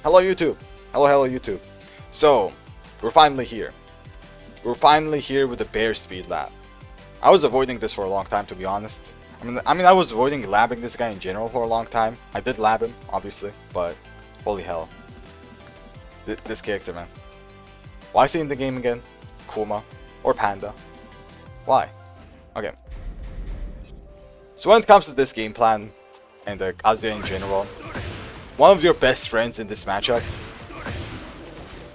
Hello YouTube! Hello YouTube. So, we're finally here. We're finally here with the bear speed lab. I was avoiding this for a long time, to be honest. I mean I was avoiding labbing this guy in general for a long time. I did lab him, obviously, but holy hell. This character, man. Why is he in the game again? Kuma or Panda? Why? Okay. So when it comes to this game plan and the Kazuya in general, one of your best friends in this matchup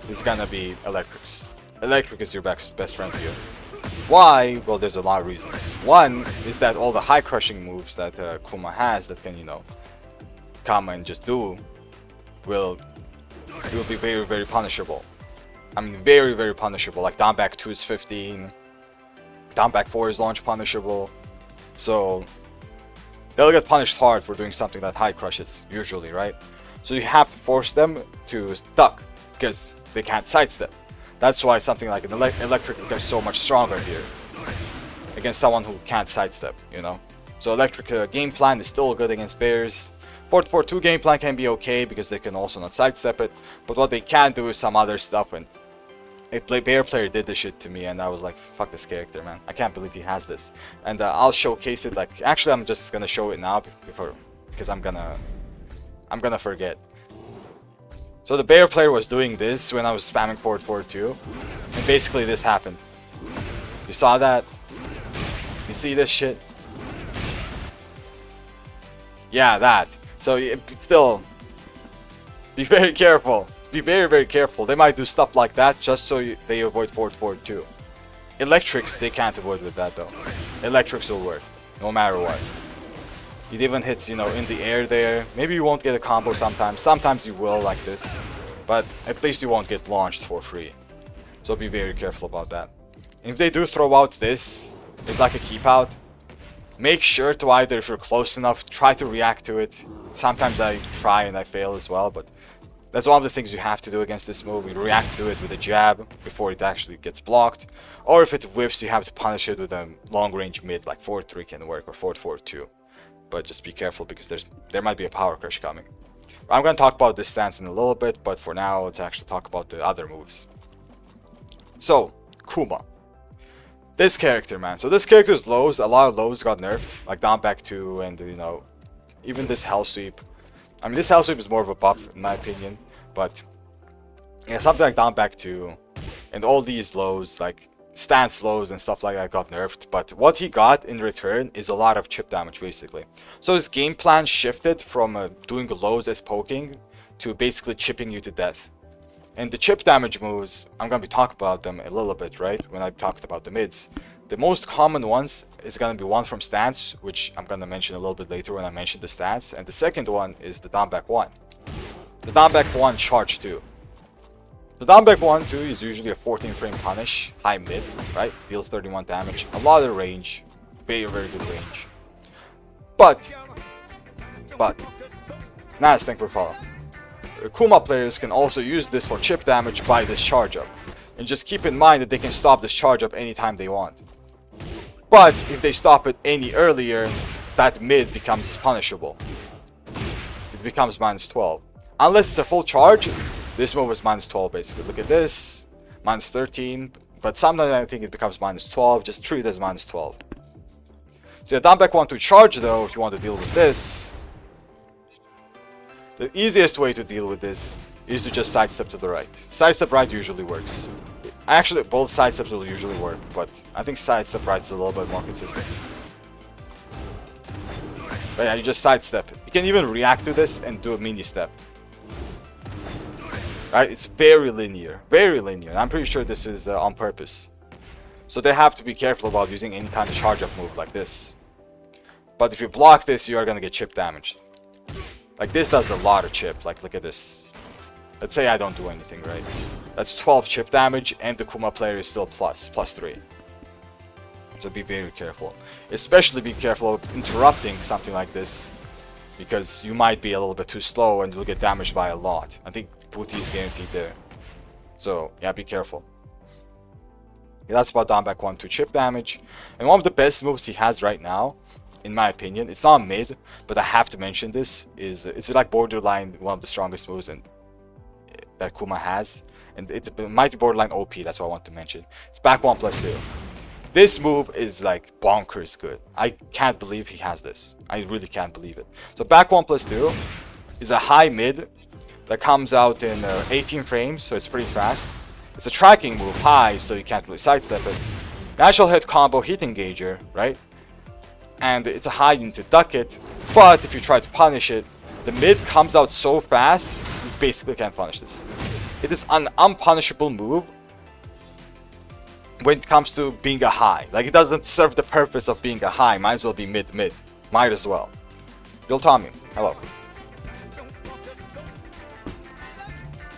is gonna be Electrics. Electric is your best friend here. Why? Well, there's a lot of reasons. One is that all the high crushing moves that Kuma has that can, you know, come and just do will be very punishable. I mean, very punishable. Like down back 2 is 15, down back 4 is launch punishable. So they'll get punished hard for doing something that high crushes usually, right? So you have to force them to duck because they can't sidestep. That's why something like an electric becomes so much stronger here against someone who can't sidestep, you know. So electric game plan is still good against bears. 4-4-2 game plan can be okay because they can also not sidestep it, but what they can do is some other stuff, and a bear player did this shit to me and I was like, fuck this character, man. I can't believe he has this. And I'll showcase it. Like, actually I'm just gonna show it now because I'm gonna forget. So the bear player was doing this when I was spamming 4-4-2, and basically this happened. You saw that? You see this shit? Yeah, that. So still, be very careful. Be very careful. They might do stuff like that just so they avoid 4-4-2. Electrics, they can't avoid with that though. Electrics will work, no matter what. It even hits, you know, in the air there. Maybe you won't get a combo sometimes. Sometimes you will, like this. But at least you won't get launched for free. So be very careful about that. If they do throw out this, it's like a keep out. Make sure to either, if you're close enough, try to react to it. Sometimes I try and I fail as well, but that's one of the things you have to do against this move. You react to it with a jab before it actually gets blocked. Or if it whiffs, you have to punish it with a long range mid, like 4-3 can work, or 4-4-2. But just be careful because there might be a power crush coming. I'm going to talk about this stance in a little bit, but for now let's actually talk about the other moves. So, Kuma. This character, man. So this character's lows, a lot of lows got nerfed, like down back 2 and, you know, even this hell sweep. I mean, this hell sweep is more of a buff in my opinion, but yeah, something like down back 2 and all these lows, like stance lows and stuff like that got nerfed, but what he got in return is a lot of chip damage basically. So his game plan shifted from doing lows as poking to basically chipping you to death. And the chip damage moves, I'm gonna be talking about them a little bit, right, when I talked about the mids. The most common ones is gonna be one from stance, which I'm gonna mention a little bit later when I mention the stats, and the second one is the down back 1. The down back 1 charge 2. The down back 1-2 is usually a 14 frame punish, high mid, right? Deals 31 damage, a lot of range, very good range. But, nice, thank you for following. Kuma players can also use this for chip damage by this charge up. And just keep in mind that they can stop this charge up anytime they want. But if they stop it any earlier, that mid becomes punishable. It becomes -12. Unless it's a full charge, this move is -12 basically. Look at this, -13, but sometimes I think it becomes -12, just treat it as -12. So yeah, down back 1-2 charge though, if you want to deal with this, the easiest way to deal with this is to just sidestep to the right. Sidestep right usually works. Actually, both sidesteps will usually work, but I think sidestep right is a little bit more consistent. But yeah, you just sidestep. You can even react to this and do a mini step. Right? It's very linear. I'm pretty sure this is on purpose. So they have to be careful about using any kind of charge up move like this. But if you block this, you are gonna get chip damaged. Like this does a lot of chip. Like look at this. Let's say I don't do anything, right? That's 12 chip damage and the Kuma player is still +3. So be very careful. Especially be careful of interrupting something like this, because you might be a little bit too slow and you'll get damaged by a lot. I think booty is guaranteed there. So yeah, be careful. Yeah, that's about down back 1-2 chip damage. And one of the best moves he has right now, in my opinion, it's not mid, but I have to mention this, is it's like borderline one of the strongest moves, and that Kuma has, and it might be borderline OP. That's what I want to mention. It's back 1+2. This move is like bonkers good. I can't believe he has this. I really can't believe it. So back 1+2 is a high mid that comes out in 18 frames, so it's pretty fast. It's a tracking move, high, so you can't really sidestep it. Natural hit combo, hit engager, right? And it's a high, you need to duck it. But if you try to punish it, the mid comes out so fast, you basically can't punish this. It is an unpunishable move when it comes to being a high. Like, it doesn't serve the purpose of being a high. Might as well be mid-mid. Might as well. Bill Tommy, hello.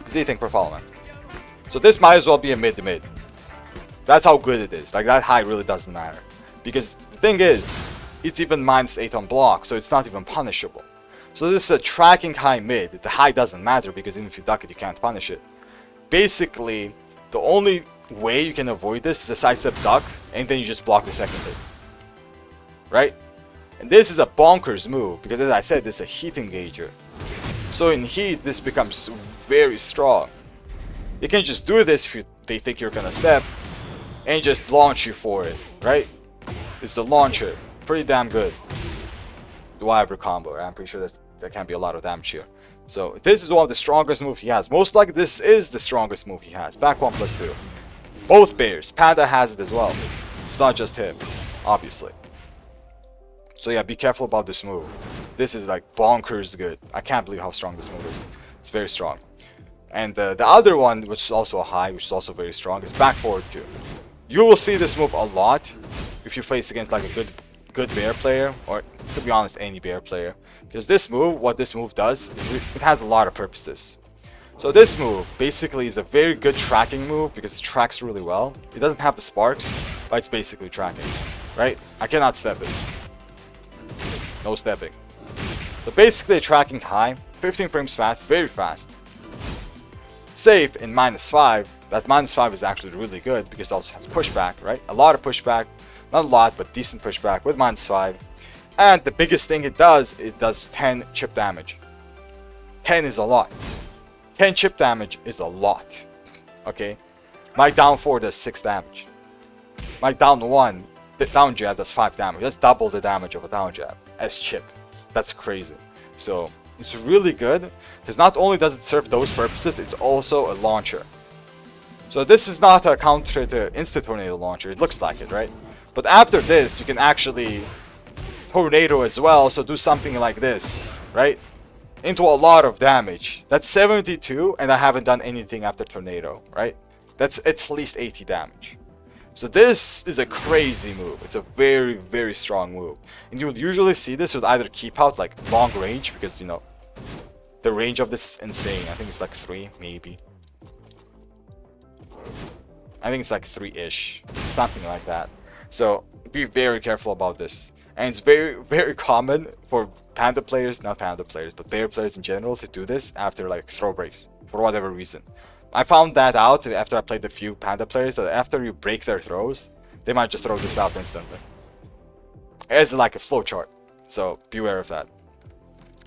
Z, thank you for following. So this might as well be a mid-mid. That's how good it is. Like, that high really doesn't matter. Because the thing is, it's even -8 on block, so it's not even punishable. So this is a tracking high mid. The high doesn't matter because even if you duck it, you can't punish it. Basically, the only way you can avoid this is a sidestep duck, and then you just block the second hit. Right? And this is a bonkers move, because as I said, this is a heat engager. So in heat, this becomes very strong. You can just do this if they think you're gonna step, and just launch you for it, right? It's a launcher. Pretty damn good. Do I ever combo? I'm pretty sure there can be a lot of damage here. So this is one of the strongest moves he has. Most likely this is the strongest move he has. Back 1+2. Both bears. Panda has it as well. It's not just him, obviously. So yeah, be careful about this move. This is like bonkers good. I can't believe how strong this move is. It's very strong. And the other one, which is also a high, which is also very strong, is back forward 2. You will see this move a lot if you face against like a good bear player, or to be honest, any bear player. Because this move, what this move does, it has a lot of purposes. So this move basically is a very good tracking move because it tracks really well. It doesn't have the sparks, but it's basically tracking, right? I cannot step it. No stepping. So basically a tracking high, 15 frames fast, very fast. Safe in -5. That -5 is actually really good because it also has pushback, right? A lot of pushback. Not a lot, but decent pushback with -5. And the biggest thing it does 10 chip damage. 10 is a lot. 10 chip damage is a lot. Okay? My down 4 does 6 damage. My down 1, the down jab does 5 damage. That's double the damage of a down jab as chip. That's crazy. So it's really good because not only does it serve those purposes, it's also a launcher. So this is not a counter to instant tornado launcher. It looks like it, right? But after this, you can actually tornado as well. So do something like this, right? Into a lot of damage. That's 72, and I haven't done anything after tornado, right? That's at least 80 damage. So this is a crazy move. It's a very, very strong move. And you would usually see this with either keep out, like long range, because, you know, the range of this is insane. I think it's like 3, maybe. I think it's like 3-ish. Something like that. So be very careful about this. And it's very, very common for panda players, not panda players, but bear players in general to do this after like throw breaks, for whatever reason. I found that out after I played a few panda players, that after you break their throws, they might just throw this out instantly. It's like a flowchart, so beware of that.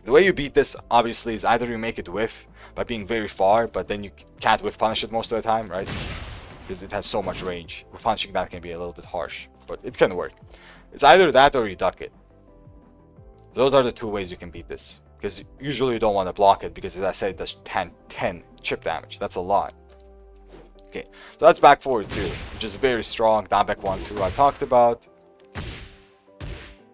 The way you beat this, obviously, is either you make it whiff by being very far, but then you can't whiff punish it most of the time, right? Because it has so much range. Whiff punishing that can be a little bit harsh, but it can work. It's either that or you duck it. Those are the two ways you can beat this. Because usually you don't want to block it because, as I said, it does 10 chip damage. That's a lot. Okay, so that's back forward 2, which is very strong. Down back 1, 2 I talked about.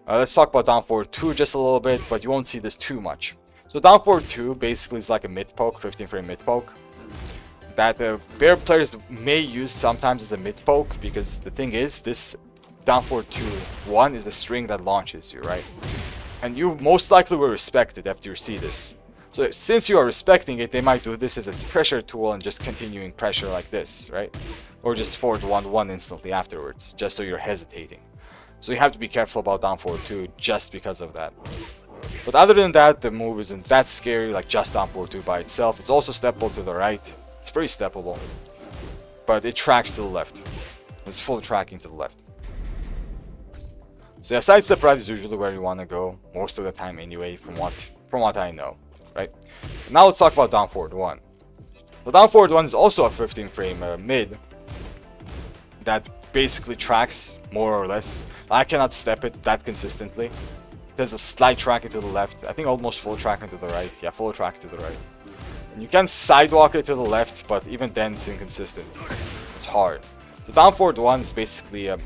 Let's talk about down forward 2 just a little bit, but you won't see this too much. So down forward 2 basically is like a mid poke, 15 frame mid poke. That the bear players may use sometimes as a mid poke, because the thing is, this down forward 2, 1 is a string that launches you, right? And you most likely will respect it after you see this. So since you are respecting it, they might do this as a pressure tool and just continuing pressure like this, right? Or just forward 1-1 instantly afterwards, just so you're hesitating. So you have to be careful about down forward 2 just because of that. But other than that, the move isn't that scary, like just down forward 2 by itself. It's also steppable to the right. It's pretty steppable. But it tracks to the left. It's full tracking to the left. So yeah, sidestep right is usually where you want to go most of the time anyway, from what I know, right? Now let's talk about down forward 1. The down forward 1 is also a 15 frame mid that basically tracks more or less. I cannot step it that consistently. There's a slight tracking to the left. I think almost full tracking to the right. Yeah, full track to the right. And you can sidewalk it to the left, but even then it's inconsistent. It's hard. The down forward 1 is basically a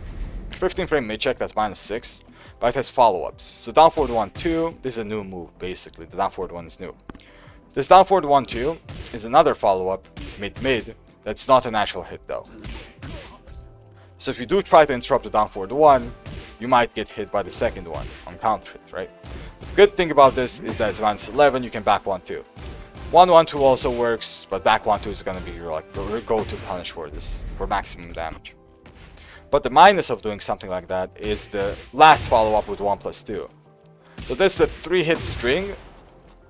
15 frame mid check that's -6, but it has follow-ups. So down forward 1 2, this is a new move basically. The down forward 1 is new. This down forward 1 2 is another follow-up mid that's not a natural hit though. So if you do try to interrupt the down forward 1, you might get hit by the second one on counter hit, right? But the good thing about this is that it's -11, you can back 1 2. 1 1 2 also works, but back 1 2 is gonna be your go-to punish for this, for maximum damage. But the minus of doing something like that is the last follow-up with 1 + 2. So this is a 3-hit string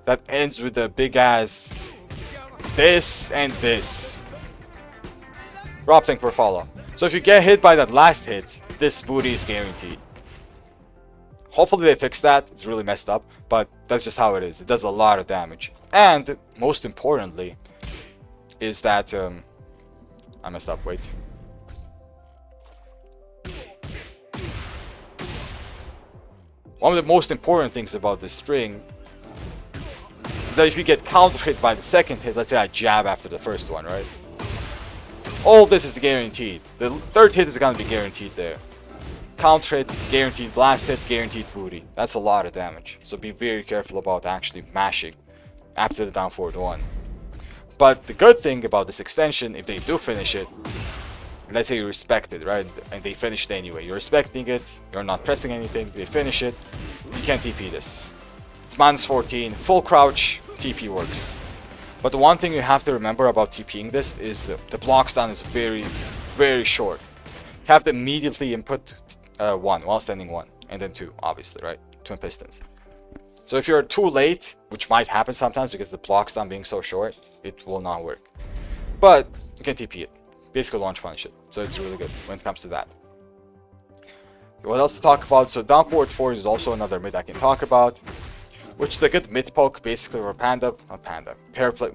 that ends with a big ass this and this. Rob, thank you for follow. So if you get hit by that last hit, this booty is guaranteed. Hopefully they fix that. It's really messed up, but that's just how it is. It does a lot of damage. And most importantly is that I messed up, wait. One of the most important things about this string is that if you get counter hit by the second hit, let's say I jab after the first one, right? All this is guaranteed. The third hit is gonna be guaranteed there. Counter hit, guaranteed last hit, guaranteed booty. That's a lot of damage. So be very careful about actually mashing after the down forward 1. But the good thing about this extension, if they do finish it, let's say you respect it, right? And they finished anyway. You're respecting it, you're not pressing anything, they finish it, you can't TP this. It's -14, full crouch, TP works. But the one thing you have to remember about TPing this is the block stun is very, very short. You have to immediately input 1 while standing 1, and then 2, obviously, right? Twin pistons. So if you're too late, which might happen sometimes because the block stun being so short, it will not work. But you can TP it. Basically launch punish it. So it's really good when it comes to that. Okay, what else to talk about? So down forward 4 is also another mid I can talk about, which is a good mid poke basically for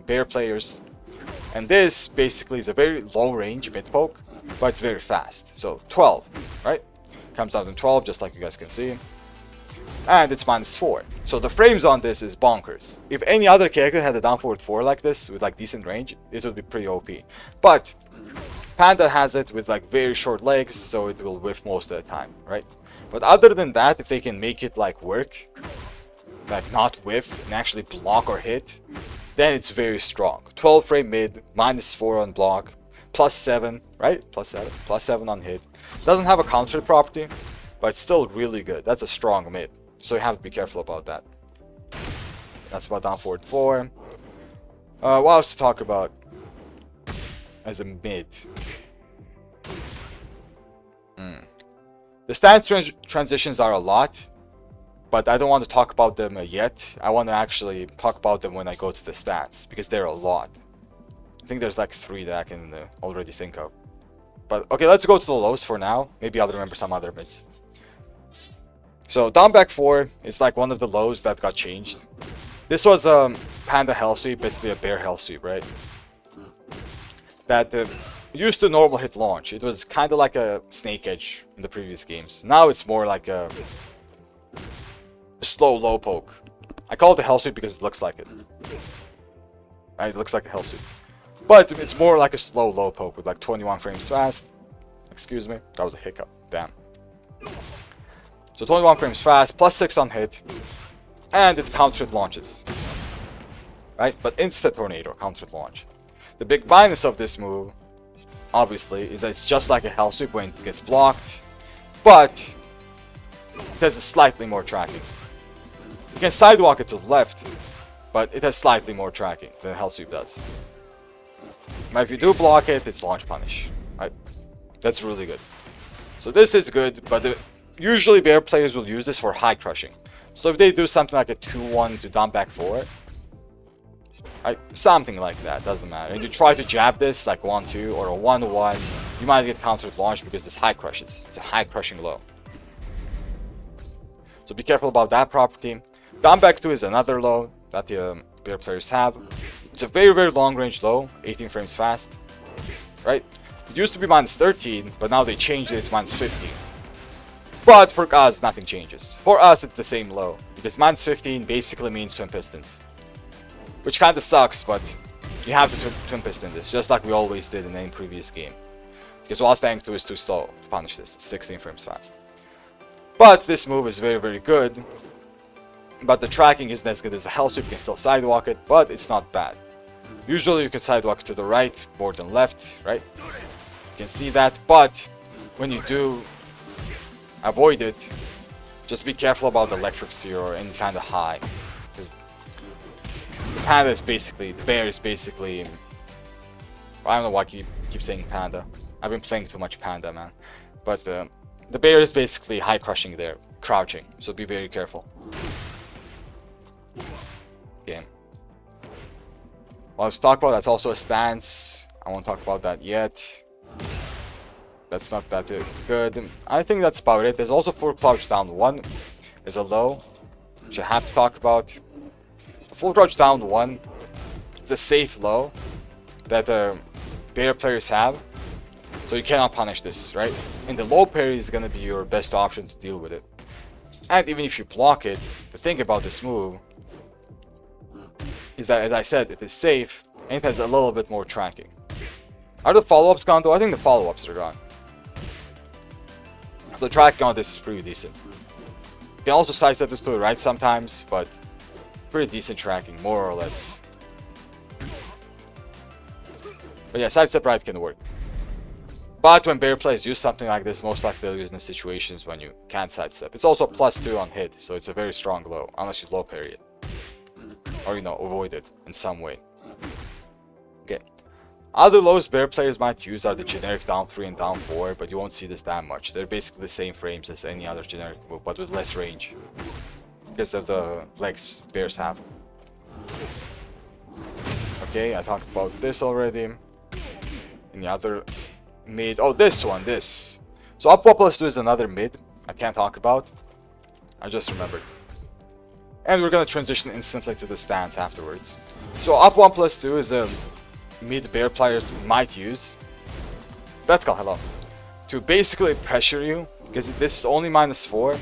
bear players. And this basically is a very low range mid poke, but it's very fast. So 12, right? Comes out in 12 just like you guys can see. And it's -4. So the frames on this is bonkers. If any other character had a down forward 4 like this with like decent range, it would be pretty OP. But Panda has it with like very short legs, so it will whiff most of the time, right? But other than that, if they can make it like work, like not whiff and actually block or hit, then it's very strong. 12 frame mid, -4 on block, +7, right? +7 on hit. Doesn't have a counter property, but it's still really good. That's a strong mid, so you have to be careful about that. That's about down forward 4. What else to talk about as a mid? The stance transitions are a lot, but I don't want to talk about them yet. I want to actually talk about them when I go to the stats, because they're a lot. I think there's like 3 that I can already think of. But okay, let's go to the lows for now. Maybe I'll remember some other mids. So down back 4 is like one of the lows that got changed. This was a panda hell sweep, basically a bear hell sweep, right? That used to normal hit launch. It was kind of like a snake edge in the previous games. Now it's more like a slow low poke. I call it a hell sweep because it looks like it. Right? It looks like a hell sweep. But it's more like a slow low poke with like 21 frames fast. Excuse me, that was a hiccup. Damn. So 21 frames fast, +6 on hit, and it countered launches. Right? But insta tornado, countered launch. The big minus of this move, obviously, is that it's just like a hell sweep when it gets blocked, but it has a slightly more tracking. You can sidewalk it to the left, but it has slightly more tracking than hell sweep does. But if you do block it, it's launch punish. Right? That's really good. So this is good, but usually bear players will use this for high crushing. So if they do something like a 2-1 to down back 4, right, something like that, doesn't matter. And you try to jab this like 1-2 or a 1-1, you might get countered launch because this high crushes. It's a high crushing low. So be careful about that property. Down back 2 is another low that the bear players have. It's a very, very long range low, 18 frames fast, right? It used to be minus 13, but now they changed it, it's minus 15. But for us, nothing changes. For us, it's the same low, because minus 15 basically means twin pistons. Which kinda sucks, but you have to twin piston this, just like we always did in any previous game. Because while staying 2 is too slow to punish this, it's 16 frames fast. But this move is very, very good. But the tracking isn't as good as the hell sweep, you can still sidewalk it, but it's not bad. Usually you can sidewalk to the right more than left, right? You can see that, but when you do avoid it, just be careful about the electrics here or any kind of high. Because the panda is basically, the bear is basically, I don't know why I keep saying panda. I've been playing too much panda, man. But the bear is basically high crushing there, crouching, so be very careful. Okay. Well, let's talk about, that's also a stance. I won't talk about that yet. That's not that good. I think that's about it. There's also full crouch down 1 is a low, which I have to talk about. Full crouch down 1 is a safe low that bear players have. So you cannot punish this, right? And the low parry is going to be your best option to deal with it. And even if you block it, the thing about this move is that, as I said, it is safe and it has a little bit more tracking. Are the follow-ups gone though? I think the follow-ups are gone. The tracking on this is pretty decent. You can also sidestep this to the right sometimes, but pretty decent tracking, more or less. But yeah, sidestep right can work. But when bear players use something like this, most likely they'll use in the situations when you can't sidestep. It's also +2 on hit, so it's a very strong low, unless you low parry it. Or, you know, avoid it in some way. Okay. Other lows bear players might use are the generic down 3 and down 4, but you won't see this that much. They're basically the same frames as any other generic move, but with less range. Because of the legs bears have. Okay, I talked about this already. Any other mid? Oh, this one, this. So up 1+2 is another mid I can't talk about. I just remembered. And we're gonna transition instantly to the stance afterwards. So up 1+2 is a mid bear players might use. Let's go, hello. To basically pressure you, because this is only -4,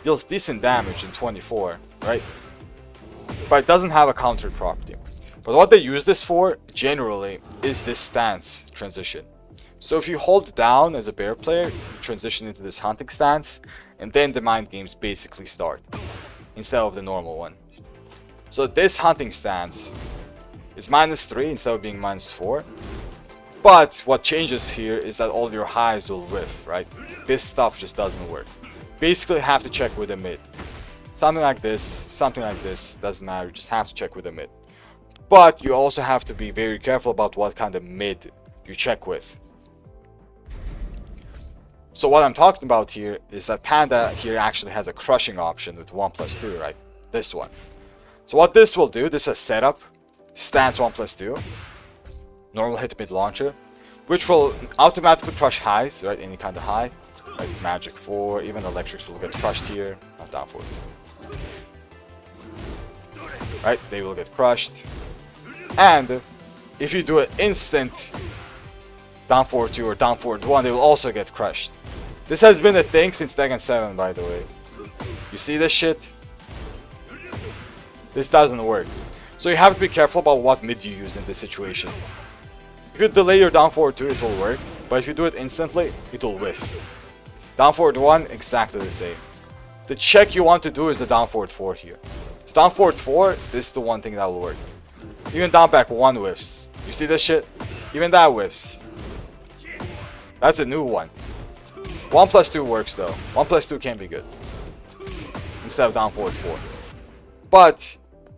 deals decent damage in 24, right? But it doesn't have a counter property. But what they use this for, generally, is this stance transition. So if you hold down as a bear player, you transition into this hunting stance, and then the mind games basically start, instead of the normal one. So this hunting stance is -3 instead of being -4. But what changes here is that all of your highs will whiff, right? This stuff just doesn't work. Basically have to check with a mid. Something like this, doesn't matter, you just have to check with a mid. But you also have to be very careful about what kind of mid you check with. So what I'm talking about here is that Panda here actually has a crushing option with 1+2, right? This one. So what this will do, this is a setup, stance 1+2, normal hit mid launcher, which will automatically crush highs, right? Any kind of high, like magic 4, even electrics will get crushed here, not down 4. Right, they will get crushed. And if you do an instant down forward 2 or down forward 1, they will also get crushed. This has been a thing since Tekken 7, by the way. You see this shit? This doesn't work. So you have to be careful about what mid you use in this situation. If you delay your down forward 2, it will work. But if you do it instantly, it will whiff. Down forward 1, exactly the same. The check you want to do is the down forward 4 here. So down forward 4, this is the one thing that will work. Even down back 1 whiffs. You see this shit? Even that whiffs. That's a new one. 1+2 works though. 1+2 can be good. Instead of down forward 4. But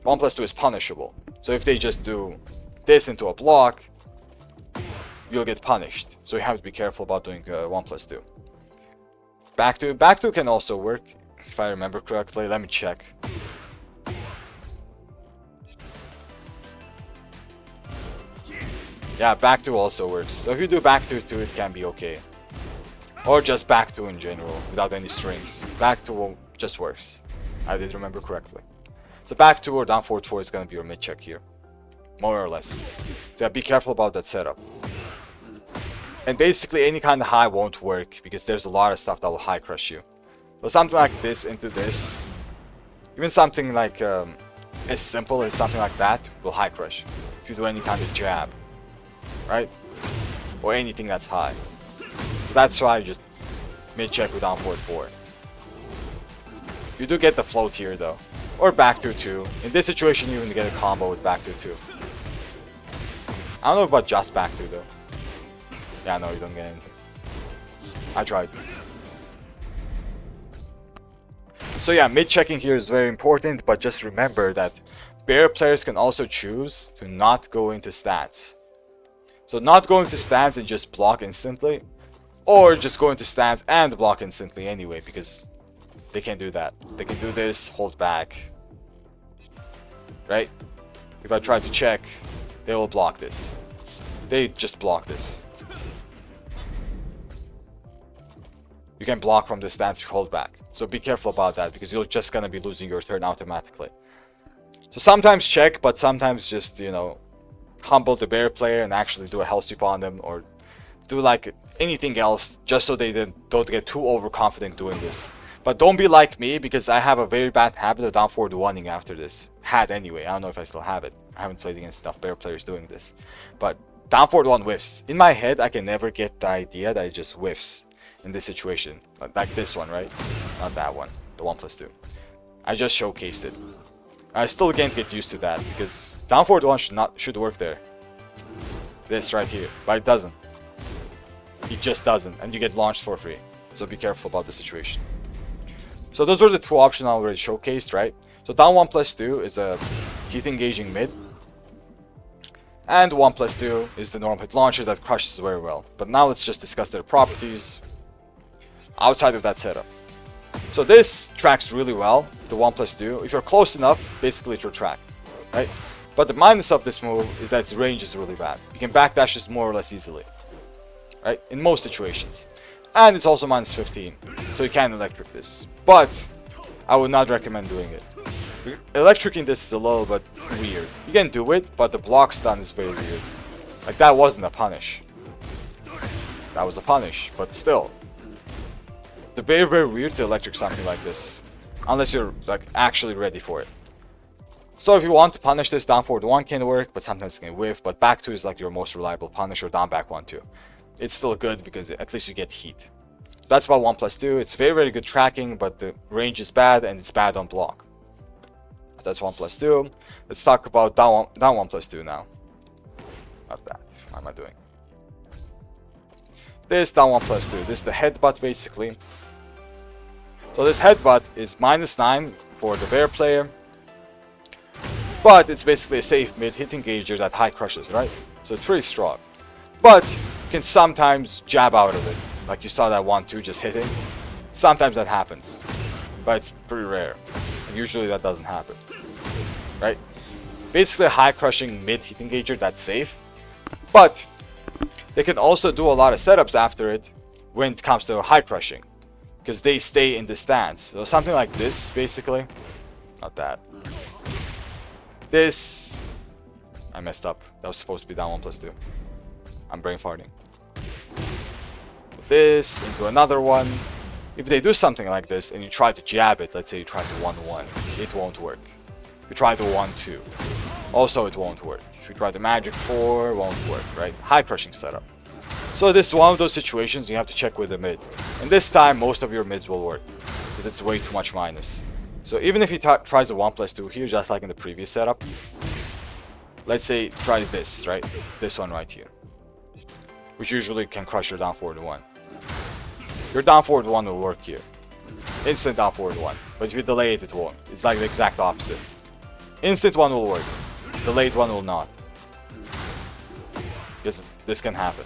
1+2 is punishable. So if they just do this into a block, you'll get punished. So you have to be careful about doing 1+2. Back 2 can also work, if I remember correctly. Let me check. Yeah, back 2 also works. So if you do back 2 too, it can be okay. Or just back 2 in general, without any strings. Back 2 just works. I did remember correctly. So back 2 or down forward 4 is gonna be your mid check here. more or less. So yeah, be careful about that setup. And basically any kind of high won't work because there's a lot of stuff that will high crush you. So something like this into this, even something like as simple as something like that will high crush if you do any kind of jab, right? Or anything that's high. That's why I just mid check with down forward 4. You do get the float here though, or back to 2. In this situation you even get a combo with back to 2. I don't know about just back to though. Yeah, no, you don't get anything. I tried. So yeah, mid checking here is very important, but just remember that bear players can also choose to not go into stance. So not go into stance and just block instantly, or just go into stance and block instantly anyway, because they can't do that. They can do this, hold back, right? If I try to check, they will block this. They just block this. You can block from the stance if you hold back. So be careful about that because you're just gonna be losing your turn automatically. So sometimes check, but sometimes just, you know, humble the bear player and actually do a hell sweep on them, or do like anything else just so they don't get too overconfident doing this. But don't be like me, because I have a very bad habit of down forward one-ing after this. Had anyway, I don't know if I still have it. I haven't played against enough bear players doing this. But down forward 1 whiffs. In my head, I can never get the idea that it just whiffs in this situation. Like this one, right? Not that one. The 1+2. I just showcased it. I still can't get used to that, because down forward 1 should work there. This right here. But it doesn't. It just doesn't. And you get launched for free. So be careful about the situation. So those were the 2 options I already showcased, right? So down 1+2 is a hit engaging mid. And 1+2 is the normal hit launcher that crushes very well. But now let's just discuss their properties outside of that setup. So this tracks really well, the 1+2. If you're close enough, basically it will track, right? But the minus of this move is that its range is really bad. You can backdash this more or less easily, right? In most situations. And it's also minus 15, so you can electric this. But I would not recommend doing it. Electriking this is a little bit weird. You can do it, but the block stun is very weird. Like, that wasn't a punish. That was a punish, but still. It's very, very weird to electric something like this. Unless you're, like, actually ready for it. So if you want to punish this, down forward 1 can work, but sometimes it can whiff. But back 2 is like your most reliable punish, or down back 1 too. It's still good because at least you get heat. So that's about 1+2. It's very, very good tracking, but the range is bad and it's bad on block. So that's 1+2. Let's talk about down 1+2 now. Not that. What am I doing? This down 1+2. This is the headbutt basically. So this headbutt is -9 for the bear player. But it's basically a safe mid hit engager that high crushes, right? So it's pretty strong. But you can sometimes jab out of it. Like you saw that 1-2 just hitting. Sometimes that happens. But it's pretty rare. And usually that doesn't happen. Right? Basically a high crushing mid hit engager that's safe. But they can also do a lot of setups after it when it comes to high crushing. Because they stay in the stance. So something like this basically. Not that. This. I messed up. That was supposed to be down 1+2. I'm brain farting. This into another one. If they do something like this and you try to jab it, let's say you try to 1-1, it won't work. If you try to 1-2, also it won't work. If you try the magic 4, it won't work, right? High crushing setup. So this is one of those situations you have to check with the mid. And this time most of your mids will work, because it's way too much minus. So even if he tries a 1+2 here, just like in the previous setup, let's say try this, right? This one right here, which usually can crush your down forward 1. Your down forward 1 will work here. Instant down forward 1. But if you delay it, it won't. It's like the exact opposite. Instant 1 will work. Delayed 1 will not. This can happen.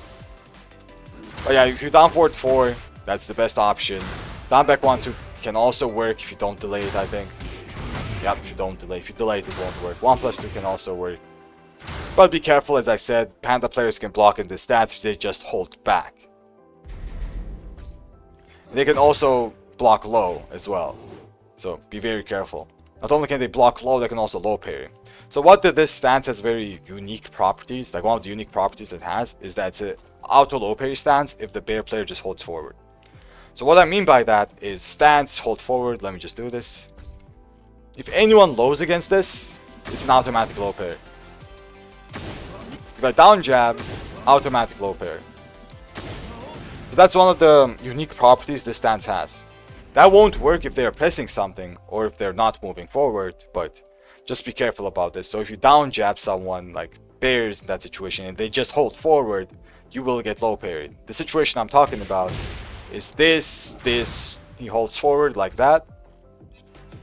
But yeah, if you down forward 4, that's the best option. Down back 1-2 can also work if you don't delay it, I think. Yep, if you don't delay. If you delay it, it won't work. 1+2 can also work. But be careful, as I said, panda players can block in the stats if they just hold back. They can also block low as well. So be very careful. Not only can they block low, they can also low parry. So what this stance has very unique properties, like one of the unique properties it has is that it's an auto low parry stance if the bear player just holds forward. So what I mean by that is stance, hold forward, let me just do this. If anyone lows against this, it's an automatic low parry. If I down jab, automatic low parry. So that's one of the unique properties this stance has. That won't work if they're pressing something or if they're not moving forward, but just be careful about this. So if you down jab someone like bears in that situation and they just hold forward, you will get low parried. The situation I'm talking about is this, he holds forward like that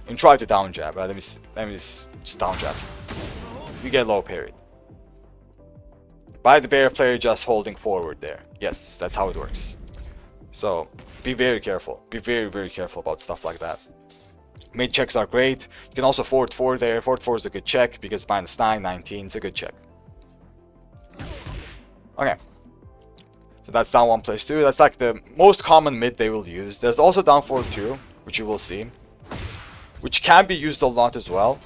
and try to down jab, right? Let me just down jab. You get low parried by the bear player just holding forward there. Yes, that's how it works. So be very careful. Be very, very careful about stuff like that. Mid checks are great. You can also forward 4 there. Forward 4 is a good check because -9, 19 is a good check. Okay. So that's down 1 place 2. That's like the most common mid they will use. There's also down forward 2, which you will see, which can be used a lot as well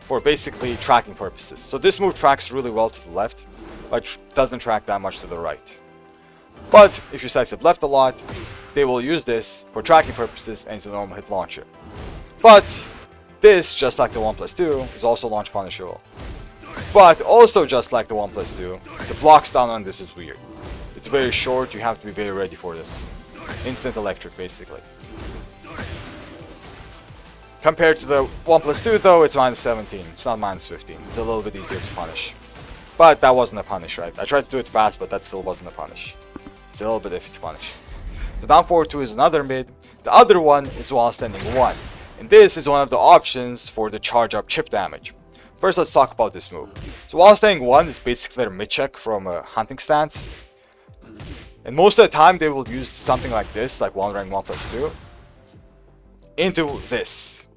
for basically tracking purposes. So this move tracks really well to the left, but doesn't track that much to the right. But if you sidestep left a lot, they will use this for tracking purposes and it's a normal hit launcher. But this, just like the 1 plus 2, is also launch punishable. But also just like the 1 plus 2, the block stun on this is weird. It's very short, you have to be very ready for this. Instant electric, basically. Compared to the 1 plus 2 though, it's -17, it's not -15. It's a little bit easier to punish. But that wasn't a punish, right? I tried to do it fast, but that still wasn't a punish. It's a little bit iffy to punish. The down forward 2 is another mid. The other one is while standing 1. And this is one of the options for the charge up chip damage. First, let's talk about this move. So while standing 1 is basically a mid check from a hunting stance. And most of the time they will use something like this, like 1 rank 1 plus 2, into this.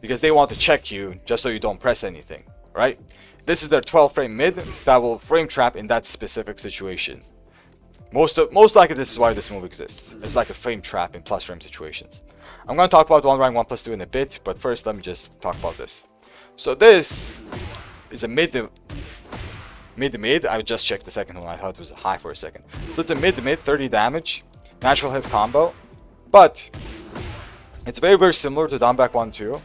Because they want to check you just so you don't press anything, right? This is their 12 frame mid that will frame trap in that specific situation. Most likely this is why this move exists. It's like a frame trap in plus frame situations. I'm going to talk about 1 rank 1 plus 2 in a bit, but first let me just talk about this. So this is a mid. I just checked the second one, I thought it was high for a second. So it's a mid 30 damage, natural hit combo, but it's very, very similar to down back 1-2.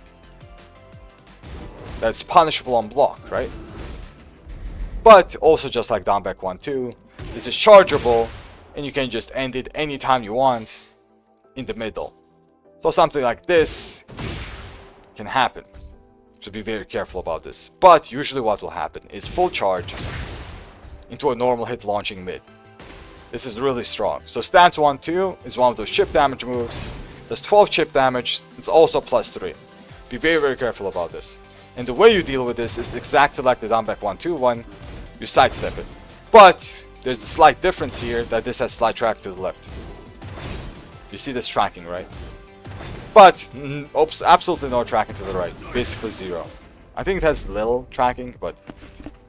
That's punishable on block, right? But also just like down back 1-2, this is chargeable and you can just end it anytime you want in the middle. So something like this can happen. So be very careful about this. But usually what will happen is full charge into a normal hit launching mid. This is really strong. So stance 1-2 is one of those chip damage moves. There's 12 chip damage. It's also +3. Be very, very careful about this. And the way you deal with this is exactly like the down back 1-2 one. You sidestep it. But there's a slight difference here that this has slight track to the left. You see this tracking, right? But oops, absolutely no tracking to the right. Basically 0. I think it has little tracking, but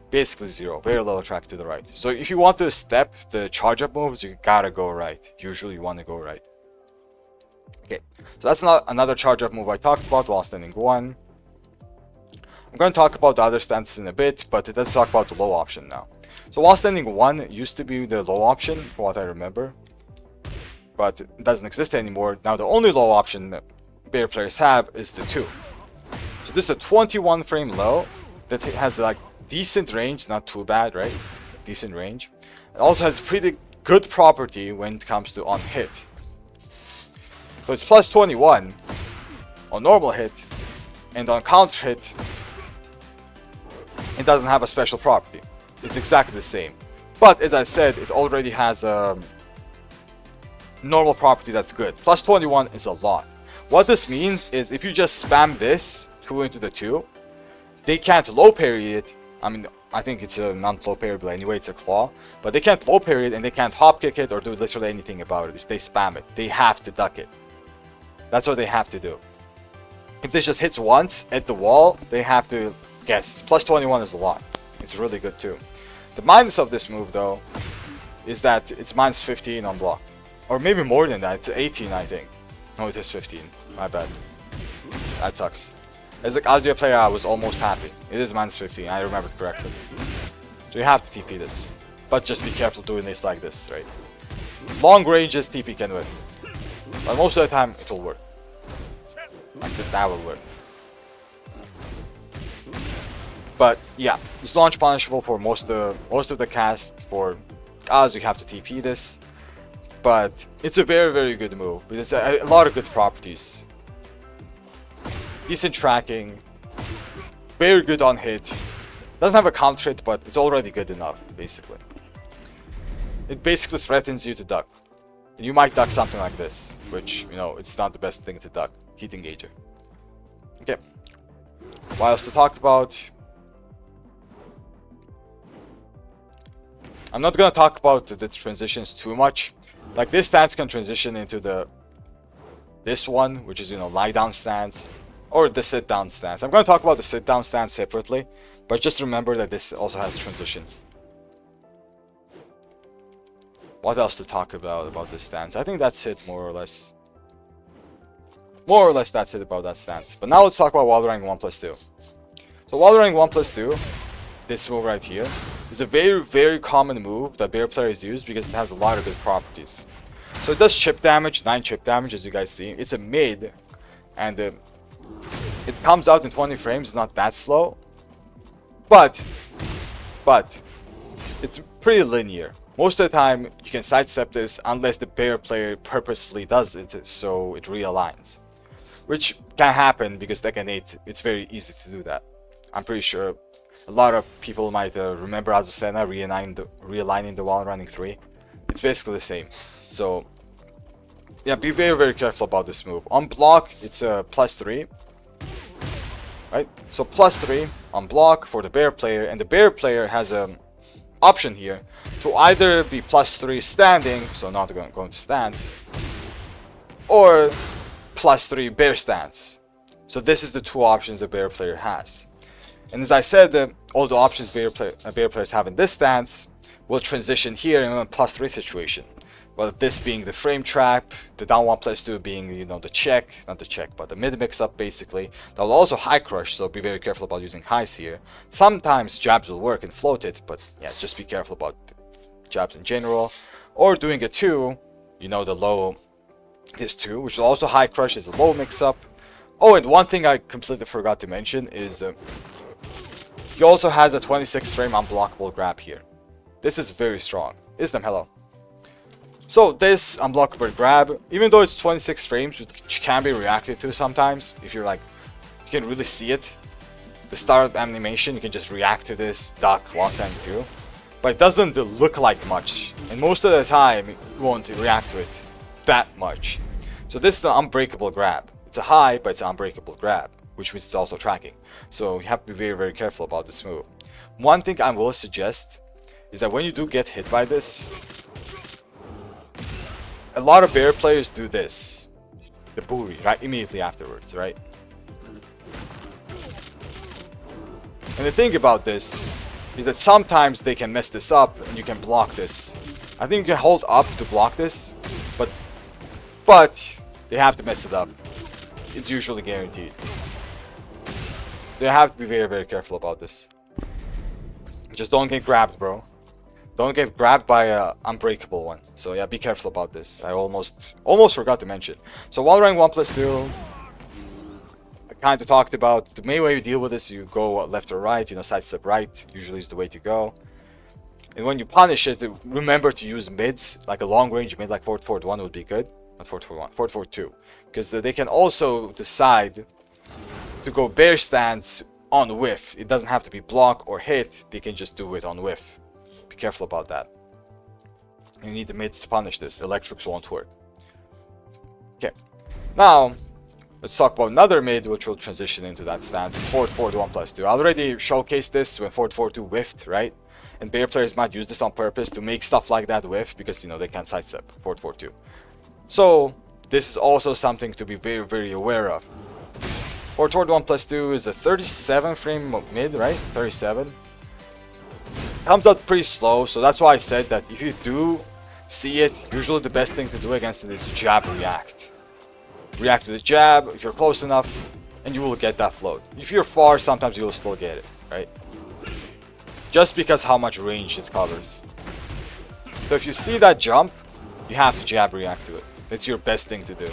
basically 0. Very little track to the right. So if you want to step the charge up moves, you gotta go right. Usually you want to go right. Okay, so that's not another charge up move I talked about while standing 1. I'm going to talk about the other stances in a bit, but let's talk about the low option now. So while standing 1 used to be the low option, from what I remember, but it doesn't exist anymore. Now the only low option bear players have is the 2. So this is a 21 frame low that has like decent range, not too bad, right? Decent range. It also has pretty good property when it comes to on hit. So it's +21 on normal hit, and on counter hit it doesn't have a special property. It's exactly the same. But as I said, it already has a normal property that's good. +21 is a lot. What this means is if you just spam this 2 into the 2, they can't low parry it. I mean, I think it's a non-low parryable anyway, it's a claw. But they can't low parry it and they can't hop kick it or do literally anything about it if they spam it. They have to duck it. That's what they have to do. If this just hits once at the wall, they have to guess. +21 is a lot. It's really good too. The minus of this move though is that it's -15 on block. Or maybe more than that, it's 18 I think. No, it is 15. My bad. That sucks. As a Kazuya player, I was almost happy. It is -15, I remember correctly. So you have to TP this. But just be careful doing this like this, right? Long ranges TP can win. But most of the time, it will work. Like that will work. But yeah, it's launch punishable for most of the cast. For us, you have to TP this. But it's a very, very good move. It's a lot of good properties. Decent tracking. Very good on hit. Doesn't have a counter hit, but it's already good enough, basically. It basically threatens you to duck. You might duck something like this, which, you know, it's not the best thing to duck. Heat engager. Okay. What else to talk about? I'm not gonna talk about the transitions too much. Like this stance can transition into this one, which is, you know, lie down stance, or the sit down stance. I'm gonna talk about the sit down stance separately, but just remember that this also has transitions. What else to talk about this stance? I think that's it, more or less. More or less that's it about that stance. But now let's talk about wall running 1+2. So wall running 1+2, this move right here, is a very, very common move that bear players use because it has a lot of good properties. So it does chip damage, 9 chip damage as you guys see. It's a mid, and it comes out in 20 frames, it's not that slow. But it's pretty linear. Most of the time you can sidestep this unless the bear player purposefully does it so it realigns. Which can happen because Tekken 8, it's very easy to do that. I'm pretty sure a lot of people might remember Azucena realigning the wall running 3. It's basically the same. So yeah, be very, very careful about this move. On block, it's a +3. Right? So +3 on block for the bear player, and the bear player has an option here to either be +3 standing, so not going to stance, or +3 bear stance. So this is the two options the bear player has. And as I said, all the options bear players have in this stance will transition here in a +3 situation. Well, this being the frame trap, the down 1+2 being, you know, the check, not the check, but the mid mix-up basically. That will also high crush, so be very careful about using highs here. Sometimes jabs will work and float it, but yeah, just be careful about jabs in general. Or doing a 2, you know, the low is 2, which will also high crush, is a low mix-up. Oh, and one thing I completely forgot to mention is he also has a 26 frame unblockable grab here. This is very strong. Isnam, hello. So this unblockable grab, even though it's 26 frames, which can be reacted to sometimes, if you're like, you can really see it. The start of animation, you can just react to this, duck, while standing 2. But it doesn't look like much, and most of the time, you won't react to it that much. So this is the unbreakable grab. It's a high, but it's an unbreakable grab, which means it's also tracking. So you have to be very, very careful about this move. One thing I will suggest is that when you do get hit by this, a lot of bear players do this, the buri, right, immediately afterwards, right? And the thing about this is that sometimes they can mess this up and you can block this. I think you can hold up to block this, but they have to mess it up. It's usually guaranteed. They have to be very, very careful about this. Just don't get grabbed, bro. Don't get grabbed by an unbreakable one. So yeah, be careful about this. I almost forgot to mention. So while running 1+2, I kind of talked about the main way you deal with this. You go left or right, you know, sidestep right usually is the way to go. And when you punish it, remember to use mids, like a long range mid like 4-4-1 would be good. Not 4-4-1, 4-4-2. Because they can also decide to go bear stance on whiff. It doesn't have to be block or hit, they can just do it on whiff. Be careful about that. You need the mids to punish this. Electrics won't work. Okay. Now, let's talk about another mid which will transition into that stance. It's 4-4-1+2. I already showcased this when 4-4-2 whiffed, right? And bear players might use this on purpose to make stuff like that whiff because, you know, they can't sidestep 4-4-2. So, this is also something to be very, very aware of. 4-4-1+2 is a 37 frame mid, right? 37. Comes out pretty slow, so that's why I said that if you do see it, usually the best thing to do against it is jab react. React to the jab if you're close enough, and you will get that float. If you're far, sometimes you will still get it, right? Just because how much range it covers. So if you see that jump, you have to jab react to it. It's your best thing to do.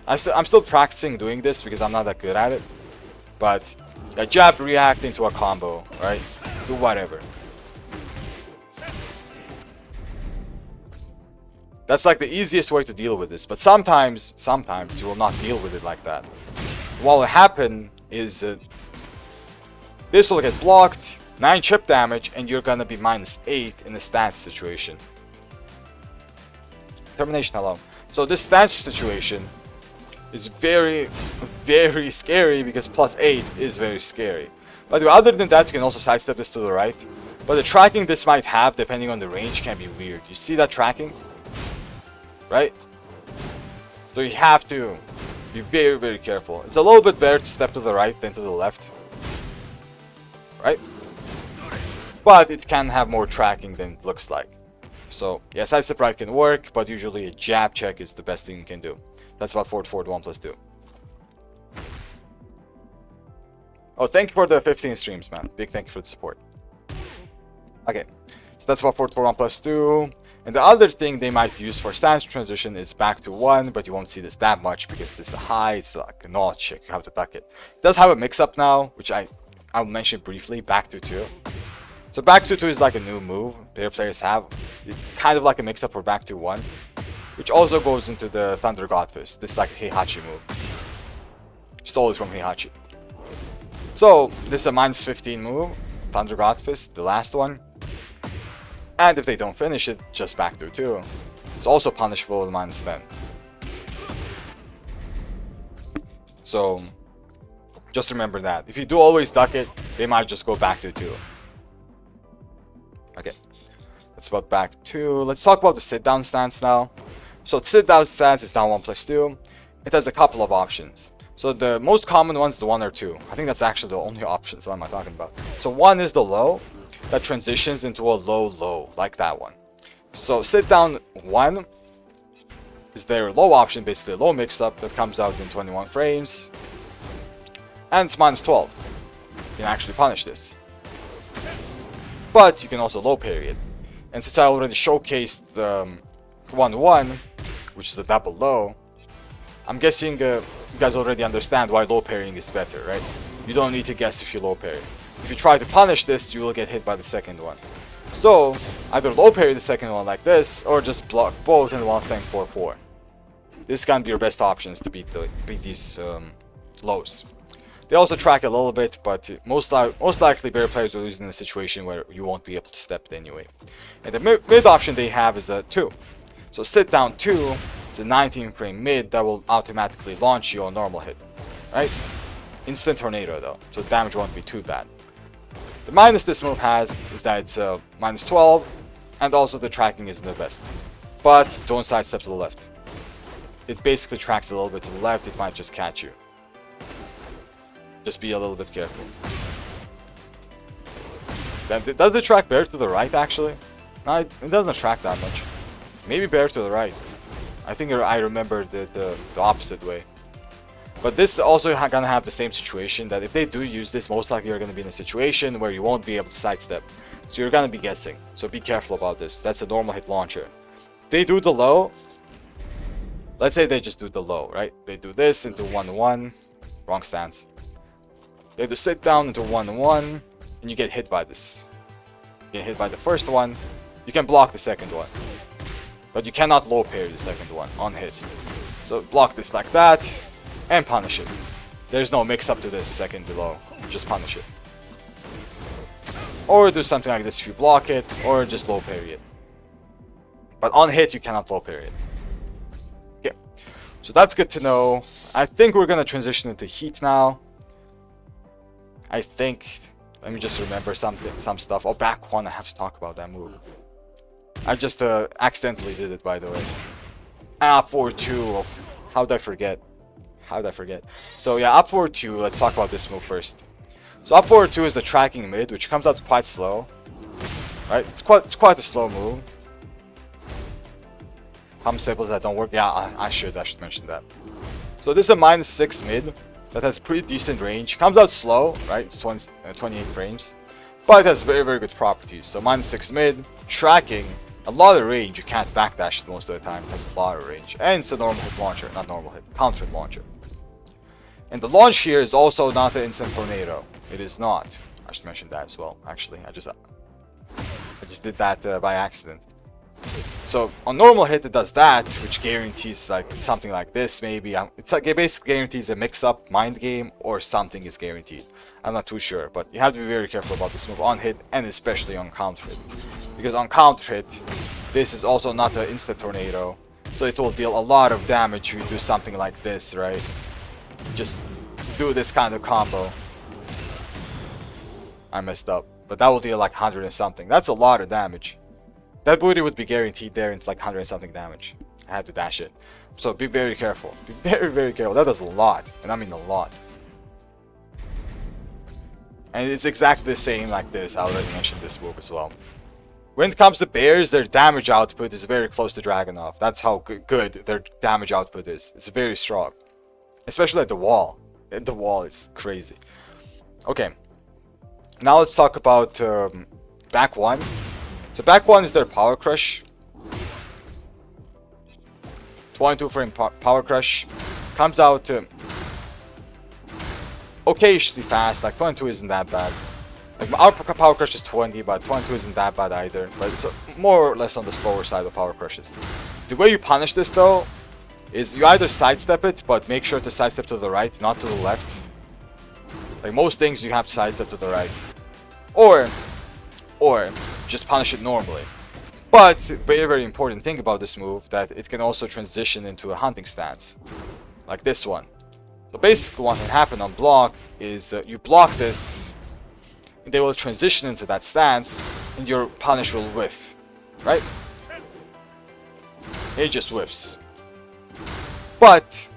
I'm still practicing doing this because I'm not that good at it. But yeah, jab react into a combo, right? Do whatever. That's like the easiest way to deal with this. But sometimes you will not deal with it like that. What will happen is this will get blocked, 9 chip damage, and you're gonna be -8 in a stance situation. Termination, hello. So this stance situation is very, very scary because +8 is very scary. But other than that, you can also sidestep this to the right. But the tracking this might have, depending on the range, can be weird. You see that tracking? Right? So you have to be very, very careful. It's a little bit better to step to the right than to the left. Right? But it can have more tracking than it looks like. So, yeah, sidestep right can work, but usually a jab check is the best thing you can do. That's about forward forward 1+2. Oh, thank you for the 15 streams, man. Big thank you for the support. Okay, so that's about forward forward 1+2. And the other thing they might use for stance transition is back to 1, but you won't see this that much because this is a high, it's like a knowledge check, you have to duck it. It does have a mix-up now, which I'll mention briefly, back to 2. So back to 2 is like a new move better players have. It's kind of like a mix-up for back to 1, which also goes into the Thunder Godfist. This is like a Heihachi move. Stole it from Heihachi. So this is a -15 move, Thunder Godfist, the last one. And if they don't finish it, just back to 2. It's also punishable with -10. So just remember that. If you do always duck it, they might just go back to 2. Okay, that's about back 2. Let's talk about the sit-down stance now. So the sit-down stance is down 1+2. It has a couple of options. So the most common one is the 1 or 2. I think that's actually the only options. What am I talking about? So 1 is the low that transitions into a low, like that one. So sit down 1 is their low option, basically a low mix-up that comes out in 21 frames. And it's -12. You can actually punish this. But you can also low parry it. And since I already showcased the 1-1, which is the double low, I'm guessing you guys already understand why low parrying is better, right? You don't need to guess if you low parry. If you try to punish this, you will get hit by the second one. So, either low parry the second one like this, or just block both and while staying 4-4. This is gonna be your best options to beat these lows. They also track a little bit, but most likely better players will lose in a situation where you won't be able to step it anyway. And the mid option they have is a 2. So sit down 2, it's a 19 frame mid that will automatically launch you on normal hit, right? Instant tornado though, so damage won't be too bad. The minus this move has is that it's -12, and also the tracking isn't the best. But don't sidestep to the left. It basically tracks a little bit to the left, it might just catch you. Just be a little bit careful. Does it track better to the right actually? No, it doesn't track that much. Maybe better to the right. I think I remember the opposite way. But this also gonna have the same situation that if they do use this, most likely you're gonna be in a situation where you won't be able to sidestep. So you're gonna be guessing. So be careful about this. That's a normal hit launcher. They do the low. Let's say they just do the low, right? They do this into 1-1. Wrong stance. They do sit down into 1-1, and you get hit by this. You get hit by the first one. You can block the second one. But you cannot low parry the second one on hit. So block this like that. And punish it. There's no mix up to this second below. Just punish it. Or do something like this if you block it, or just low parry it. But on hit, you cannot low parry it. Okay, so that's good to know. I think we're gonna transition into heat now. I think. Let me just remember some stuff. Oh, back 1. I have to talk about that move. I just accidentally did it, by the way. Up 4-2. How did I forget? How did I forget? So yeah, up 4-2. Let's talk about this move first. So up 4-2 is the tracking mid, which comes out quite slow. Right? It's quite a slow move. Pump staples that don't work. Yeah, I should mention that. So this is a -6 mid. that has pretty decent range. Comes out slow, right? It's 28 frames. But it has very, very good properties. So -6 mid, tracking, a lot of range. You can't backdash it most of the time. It has a lot of range. And it's a normal hit launcher, not normal hit, counter hit launcher. And the launch here is also not the instant tornado. It is not. I should mention that as well. Actually, I just did that by accident. So on normal hit it does that, which guarantees like something like this maybe. It's like it basically guarantees a mix-up mind game or something is guaranteed. I'm not too sure, but you have to be very careful about this move on hit and especially on counter hit. Because on counter hit, this is also not an instant tornado, so it will deal a lot of damage if you do something like this, right? Just do this kind of combo. I messed up, but that will deal like 100 and something. That's a lot of damage. That booty would be guaranteed there into like 100 and something damage. I had to dash it. So be very careful. Be very, very careful. That does a lot. And I mean a lot. And it's exactly the same like this. I already mentioned this move as well. When it comes to bears, their damage output is very close to Dragunov. That's how good their damage output is. It's very strong. Especially at the wall. At the wall, it's crazy. Okay. Now let's talk about back one. So back one is their power crush. 22 frame power crush. Comes out occasionally fast. Like 22 isn't that bad. Like our power crush is 20, but 22 isn't that bad either. But it's more or less on the slower side of power crushes. The way you punish this though is you either sidestep it, but make sure to sidestep to the right, not to the left. Like most things, you have to sidestep to the right, or just punish it normally. But very, very important thing about this move that it can also transition into a hunting stance, like this one. So basically, what can happen on block is you block this, they will transition into that stance, and your punish will whiff, right? It just whiffs. But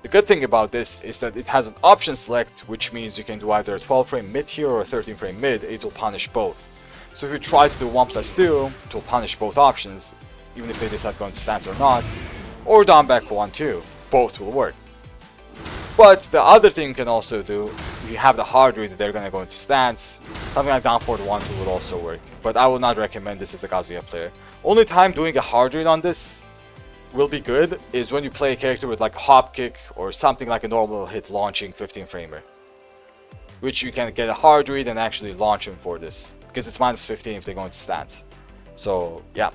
the good thing about this is that it has an option select, which means you can do either a 12 frame mid here or a 13 frame mid. It will punish both. So if you try to do 1+2, it will punish both options, even if they decide going to stance or not, or down back 1-2. Both will work. But the other thing you can also do, you have the hard read that they're going to go into stance. Something like down forward 1-2 would also work. But I would not recommend this as a Kazuya player. Only time doing a hard read on this will be good is when you play a character with like hop kick or something like a normal hit launching 15 framer, which you can get a hard read and actually launch him for this because it's -15 if they go into stance. So yeah,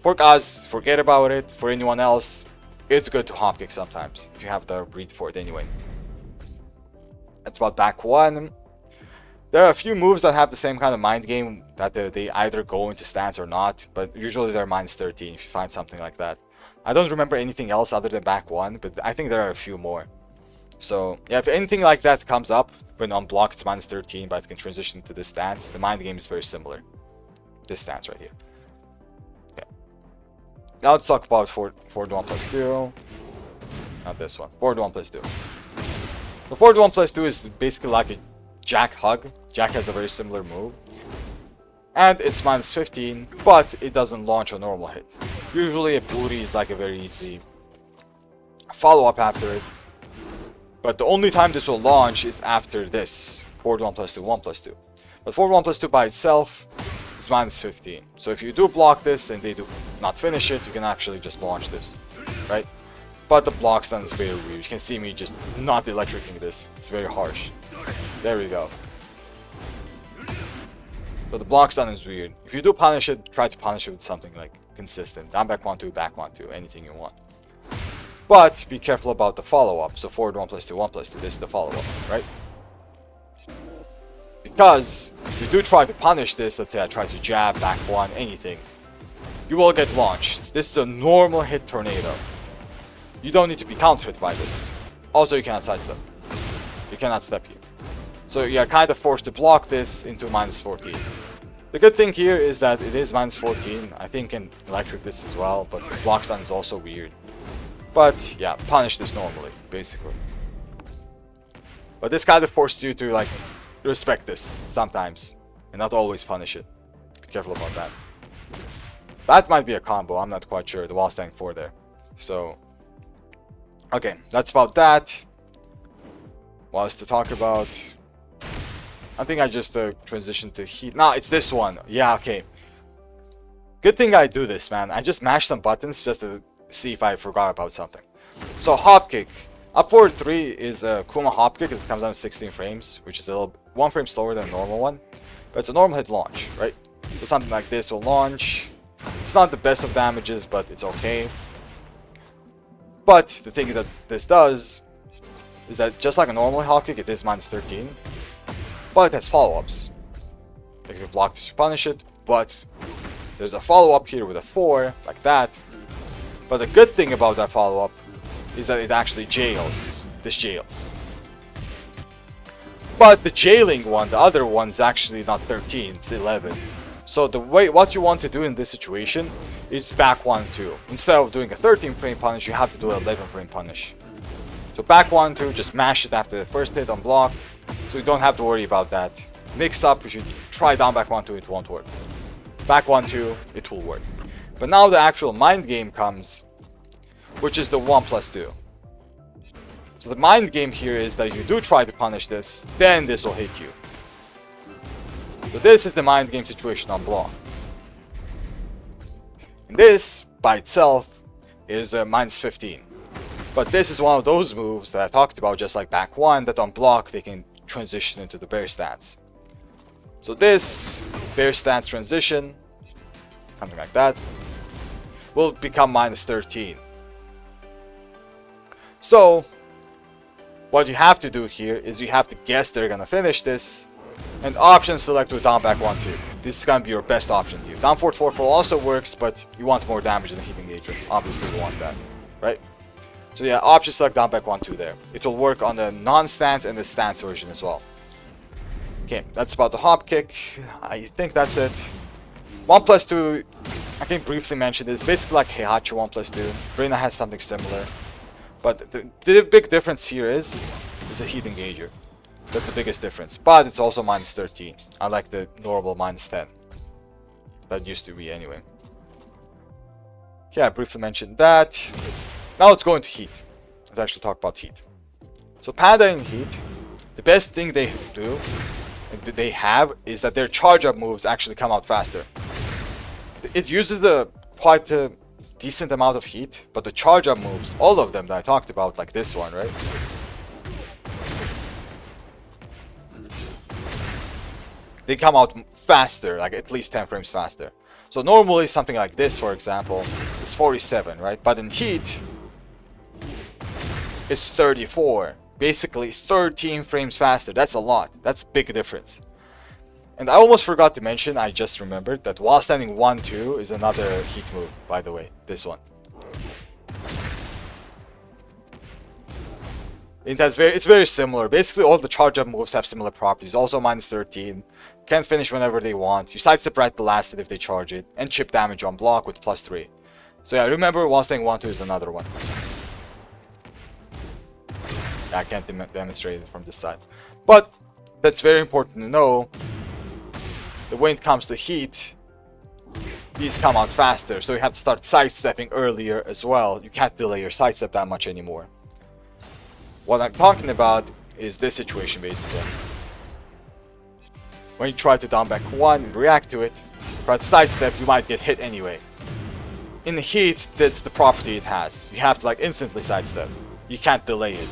for Kaz, forget about it. For anyone else, it's good to hop kick sometimes if you have the read for it anyway. That's about back one. There are a few moves that have the same kind of mind game that they either go into stance or not, but usually they're -13 if you find something like that. I don't remember anything else other than back one, but I think there are a few more. So yeah, if anything like that comes up, when on block it's -13, but it can transition to this stance, the mind game is very similar. This stance right here. Okay. Now let's talk about forward 1+2. Not this one. Forward 1+2. The forward 1+2 is basically like a Jack hug. Jack has a very similar move. And it's -15, but it doesn't launch a normal hit. Usually a booty is like a very easy follow-up after it. But the only time this will launch is after this. Forward 1+2, 1+2. But forward 1+2 by itself is -15. So if you do block this and they do not finish it, you can actually just launch this. Right? But the block stun is very weird. You can see me just not electrocuting this. It's very harsh. There we go. So the block stun is weird. If you do punish it, try to punish it with something like consistent. Down back 1-2, back 1-2, anything you want. But be careful about the follow-up. So forward 1+2, 1+2, this is the follow-up, right? Because if you do try to punish this, let's say I try to jab, back 1, anything, you will get launched. This is a normal hit tornado. You don't need to be countered by this. Also, you cannot sidestep. You cannot step here. So you're kind of forced to block this into -14. The good thing here is that it is -14. I think you can electric this as well, but the block stun is also weird. But yeah, punish this normally, basically. But this kind of forces you to like respect this sometimes and not always punish it. Be careful about that. That might be a combo, I'm not quite sure. The wall standing 4 there. So okay, that's about that. was to talk about. I think I just transitioned to heat. Nah, it's this one. Yeah, okay. Good thing I do this, man. I just mash some buttons just to see if I forgot about something. So hop kick. Up forward 3 is a Kuma hop kick. It comes down to 16 frames, which is a little 1 frame slower than a normal one. But it's a normal hit launch, right? So something like this will launch. It's not the best of damages, but it's okay. But the thing that this does is that just like a normal hop kick, it is minus 13. But it has follow-ups. Like if you block this, you punish it. But there's a follow-up here with a 4, like that. But the good thing about that follow-up is that it actually jails. This jails. But the jailing one, the other one's actually not 13, it's 11. So the way, what you want to do in this situation is back 1, 2. Instead of doing a 13 frame punish, you have to do an 11 frame punish. So back 1, 2, just mash it after the first hit on block. So you don't have to worry about that. Mix up, if you try down back 1, 2, it won't work. Back 1, 2, it will work. But now the actual mind game comes, which is the 1+2. So the mind game here is that if you do try to punish this, then this will hit you. So this is the mind game situation on block. And this, by itself, is minus 15. But this is one of those moves that I talked about, just like back 1, that on block they can transition into the bear stance. So this bear stance transition, something like that, will become minus 13. So what you have to do here is you have to guess they're gonna finish this, and option select with down back 1, 2. This is gonna be your best option here. Down forward 4 also works, but you want more damage than the heat engager. Obviously you want that, right? So yeah, option select down back 1, 2 there. It will work on the non-stance and the stance version as well. Okay, that's about the hop kick. I think that's it. 1+2, I can briefly mention this. Basically like Heihachi 1+2. Brina has something similar. But the big difference here is it's a heat engager. That's the biggest difference. But it's also minus 13. I like the normal minus 10. That used to be anyway. Okay, I briefly mentioned that. Now let's go into heat. Let's actually talk about heat. So Panda in heat, the best thing they do, they have, is that their charge-up moves actually come out faster. It uses quite a decent amount of heat, but the charge-up moves, all of them that I talked about, like this one, right? They come out faster, like at least 10 frames faster. So normally something like this, for example, is 47, right? But in heat, it's 34. Basically 13 frames faster. That's a lot. That's a big difference. And I almost forgot to mention, I just remembered, that while standing 1, 2 is another heat move, by the way. This one. It's very similar. Basically all the charge up moves have similar properties. Also minus 13. Can finish whenever they want. You sidestep right the last hit if they charge it. And chip damage on block with +3. So yeah, remember while standing 1, 2 is another one. I can't demonstrate it from this side. But that's very important to know. That when it comes to heat, these come out faster. So you have to start sidestepping earlier as well. You can't delay your sidestep that much anymore. What I'm talking about is this situation basically. When you try to down back 1 and react to it, try to sidestep, you might get hit anyway. In the heat, that's the property it has. You have to like instantly sidestep. You can't delay it.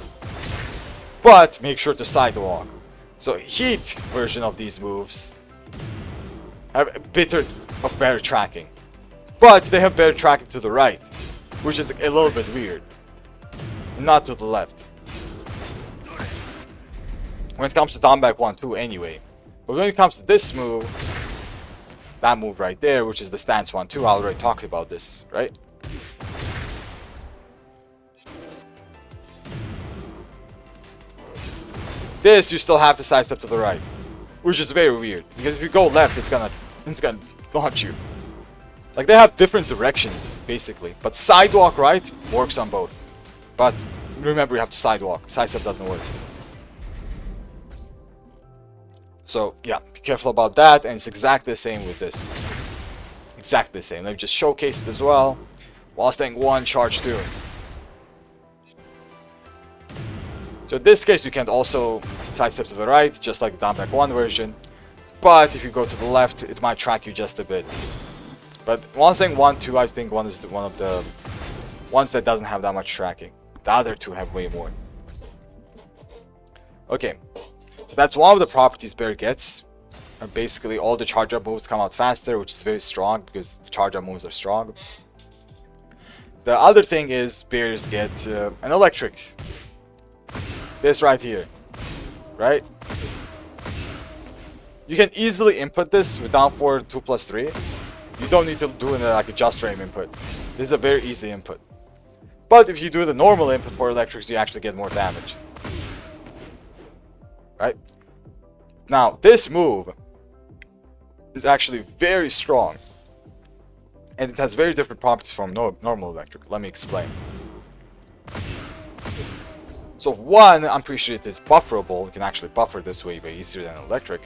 But make sure to sidewalk. So heat version of these moves have a bit of better tracking. But they have better tracking to the right, which is a little bit weird. Not to the left. When it comes to down back 1, 2 anyway. But when it comes to this move, that move right there, which is the stance 1, 2, I already talked about this, right? This you still have to sidestep to the right, which is very weird because if you go left, it's gonna launch you. Like they have different directions basically, but sidewalk right works on both. But remember, you have to sidewalk. Sidestep doesn't work. So yeah, be careful about that, and it's exactly the same with this. Exactly the same. Let me just showcase it as well. While staying 1, charge 2. So So in this case, you can also sidestep to the right, just like the down back 1 version. But if you go to the left, it might track you just a bit. But one saying 1, 2, I think 1 is one of the ones that doesn't have that much tracking. The other 2 have way more. Okay, so that's one of the properties Bear gets. And basically all the charge up moves come out faster, which is very strong because the charge up moves are strong. The other thing is Bears get an electric. This right here, right? You can easily input this with down forward 2+3. You don't need to do like a just frame input. This is a very easy input. But if you do the normal input for electrics, you actually get more damage. Right? Now, this move is actually very strong. And it has very different properties from normal electric. Let me explain. So one, I'm pretty sure it is bufferable. You can actually buffer this way easier than electric.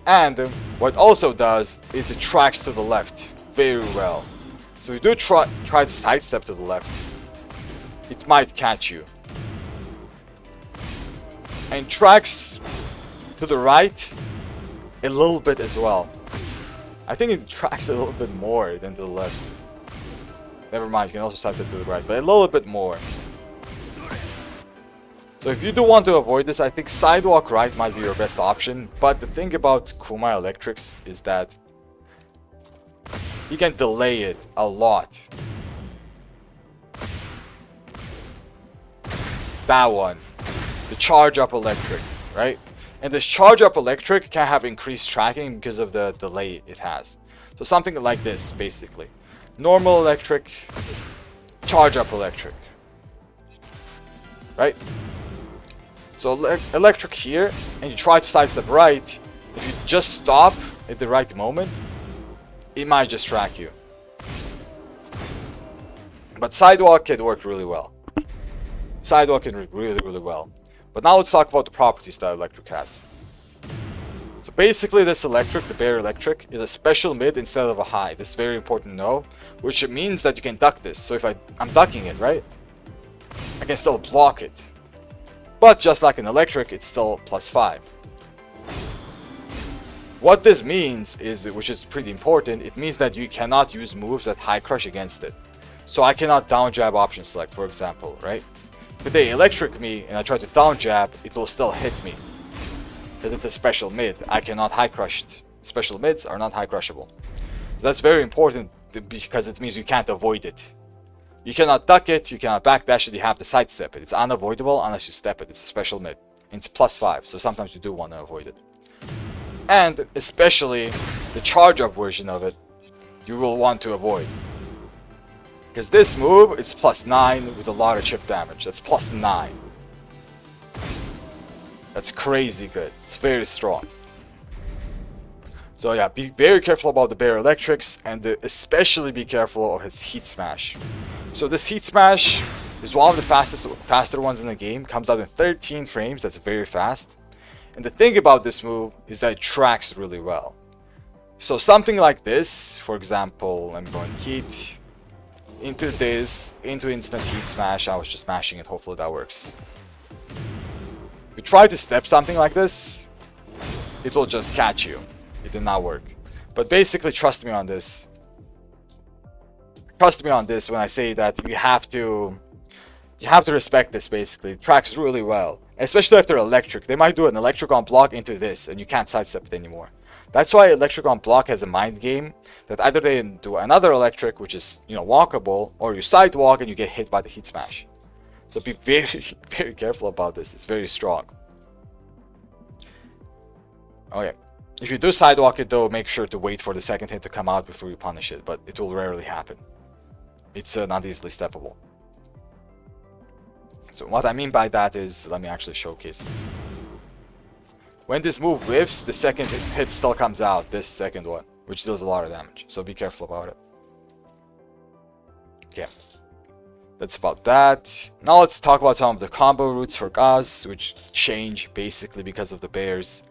And what it also does is it tracks to the left very well. So if you do try to sidestep to the left, it might catch you. And tracks to the right a little bit as well. I think it tracks a little bit more than to the left. Never mind, you can also sidestep to the right, but a little bit more. So if you do want to avoid this, I think sidewalk right might be your best option. But the thing about Kuma electrics is that you can delay it a lot. That one. The charge up electric, right? And this charge up electric can have increased tracking because of the delay it has. So something like this, basically. Normal electric, charge up electric. Right? So electric here, and you try to sidestep right. If you just stop at the right moment, it might just track you. But sidewalk can work really well. Sidewalk can work really, really well. But now let's talk about the properties that electric has. So basically this electric, the Bear electric, is a special mid instead of a high. This is very important to know, which means that you can duck this. So if I'm ducking it, right? I can still block it. But just like an electric, it's still +5. What this means is, which is pretty important, it means that you cannot use moves that high crush against it. So I cannot down jab option select, for example, right? If they electric me and I try to down jab, it will still hit me. Because it's a special mid. I cannot high crush it. Special mids are not high crushable. That's very important because it means you can't avoid it. You cannot duck it, you cannot backdash it, you have to sidestep it. It's unavoidable unless you step it. It's a special mid. And it's +5, so sometimes you do want to avoid it. And especially the charge up version of it, you will want to avoid. Because this move is +9 with a lot of chip damage. That's +9. That's crazy good. It's very strong. So yeah, be very careful about the Bear electrics, and especially be careful of his heat smash. So this heat smash is one of the faster ones in the game. Comes out in 13 frames. That's very fast. And the thing about this move is that it tracks really well. So something like this, for example, I'm going heat into this, into instant heat smash. I was just mashing it. Hopefully that works. If you try to step something like this, it will just catch you. It did not work. But basically, trust me on this. Trust me on this when I say that you have to respect this. Basically, it tracks really well, especially if they're electric. They might do an electric on block into this, and you can't sidestep it anymore. That's why electric on block has a mind game that either they do another electric, which is walkable, or you sidewalk and you get hit by the heat smash. So be very, very careful about this. It's very strong. Okay. If you do sidewalk it though, make sure to wait for the second hit to come out before you punish it, but it will rarely happen. It's not easily steppable. So what I mean by that is, let me actually showcase it. When this move whiffs, the second hit still comes out, this second one, which deals a lot of damage, so be careful about it. Okay, that's about that. Now let's talk about some of the combo routes for Gaz, which change basically because of the Bears.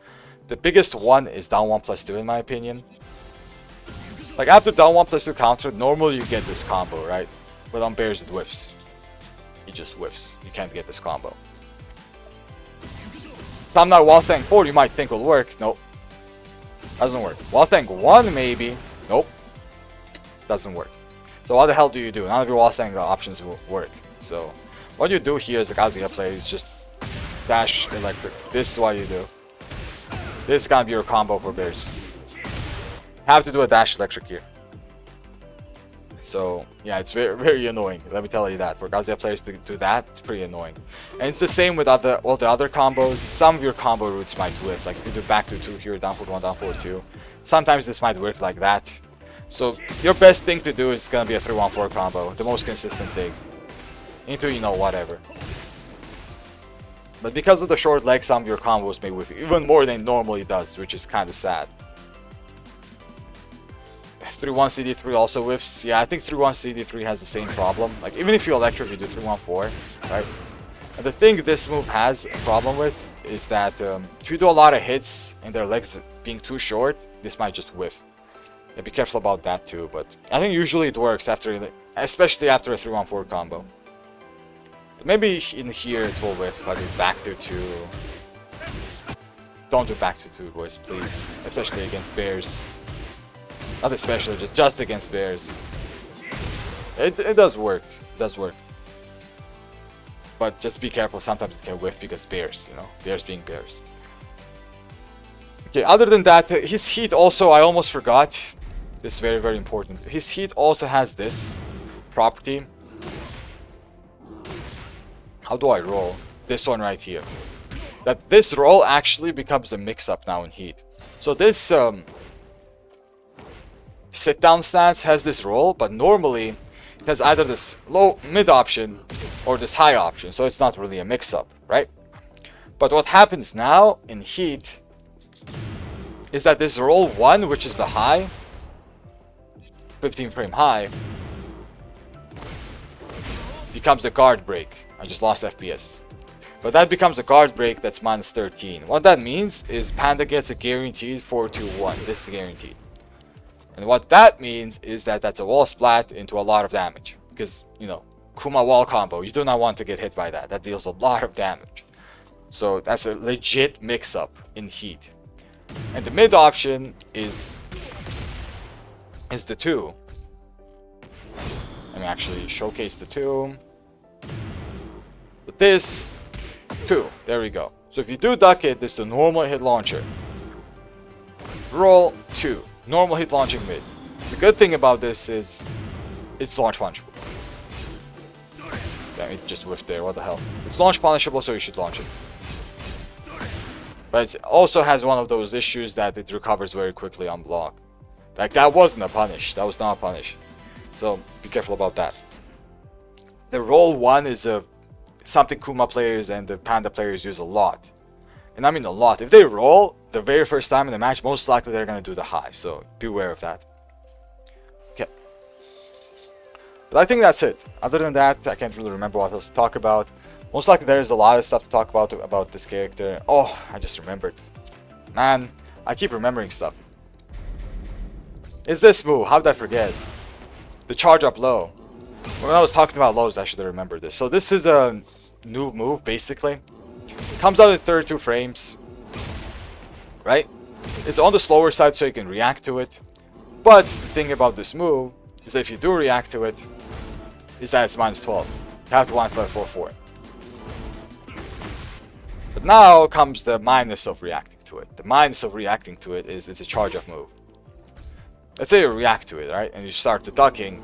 The biggest one is down 1+2 in my opinion. Like after down 1+2 counter, normally you get this combo, right? But on Bears it whiffs. It just whiffs. You can't get this combo. Some now wall stank 4 you might think will work. Nope. Doesn't work. Wall stank 1 maybe. Nope. Doesn't work. So what the hell do you do? None of your wall stank options will work. So what you do here as a Kazuya player is just dash electric. This is what you do. This is gonna be your combo for bears. Have to do a dash electric here. So yeah, it's very, very annoying. Let me tell you that. For Kazuya players to do that, it's pretty annoying. And it's the same with all the other combos. Some of your combo routes might whiff. Like if you do back to 2 here, down forward 1, down forward 2. Sometimes this might work like that. So your best thing to do is gonna be a 3-1-4 combo. The most consistent thing. Into, you know, whatever. But because of the short legs, some of your combos may whiff even more than it normally does, which is kind of sad. 3-1 CD3 also whiffs. Yeah, I think 3-1 CD3 has the same problem. Like, even if you electric, you do 3-1-4, right? And the thing this move has a problem with is that if you do a lot of hits and their legs being too short, this might just whiff. Yeah, be careful about that too, but I think usually it works after, especially after a 3-1-4 combo. But maybe in here it will whiff if I do back to 2. Don't do back to 2, boys, please. Especially against bears. Not especially, just against bears. It does work. It does work. But just be careful, sometimes it can whiff because bears, you know? Bears being bears. Okay, other than that, his heat also, I almost forgot. This is very, very important. His heat also has this property. How do I roll? This one right here. That this roll actually becomes a mix-up now in heat. So this sit-down stance has this roll, but normally it has either this low mid option or this high option, so it's not really a mix-up, right? But what happens now in heat is that this roll 1, which is the high, 15 frame high, becomes a guard break. I just lost FPS. But that becomes a guard break that's minus 13. What that means is Panda gets a guaranteed 4-2-1. This is guaranteed. And what that means is that that's a wall splat into a lot of damage. Because, you know, Kuma wall combo, you do not want to get hit by that. That deals a lot of damage. So that's a legit mix-up in heat. And the mid option is the 2. Let me actually showcase the 2. But this 2, there we go. So if you do duck it, this is the normal hit launcher. Roll 2. Normal hit launching mid. The good thing about this is it's launch punishable. Yeah, it just whiffed there, what the hell. It's launch punishable, so you should launch it. But it also has one of those issues that it recovers very quickly on block. Like, that wasn't a punish. That was not a punish. So be careful about that. The roll 1 is something Kuma players and the Panda players use a lot. And I mean a lot. If they roll the very first time in the match, most likely they're going to do the high. So beware of that. Okay. But I think that's it. Other than that, I can't really remember what else to talk about. Most likely there is a lot of stuff to talk about this character. Oh, I just remembered. Man, I keep remembering stuff. It's this move. How did I forget? The charge up low. When I was talking about lows, I should have remembered this. So this is a new move, basically. It comes out in 32 frames. Right? It's on the slower side so you can react to it. But the thing about this move is that if you do react to it, is that it's minus 12. You have to minus 4-4. But now comes the minus of reacting to it. The minus of reacting to it is it's a charge up move. Let's say you react to it, right? And you start the ducking.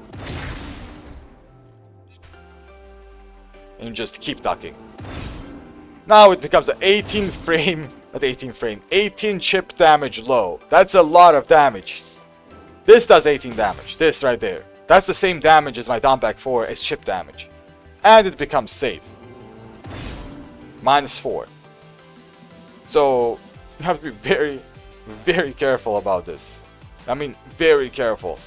And you just keep ducking. Now it becomes an 18 frame, not 18 frame, 18 chip damage low. That's a lot of damage. This does 18 damage, this right there. That's the same damage as my down back 4 as chip damage. And it becomes safe. Minus 4. So you have to be very, very careful about this. I mean, very careful.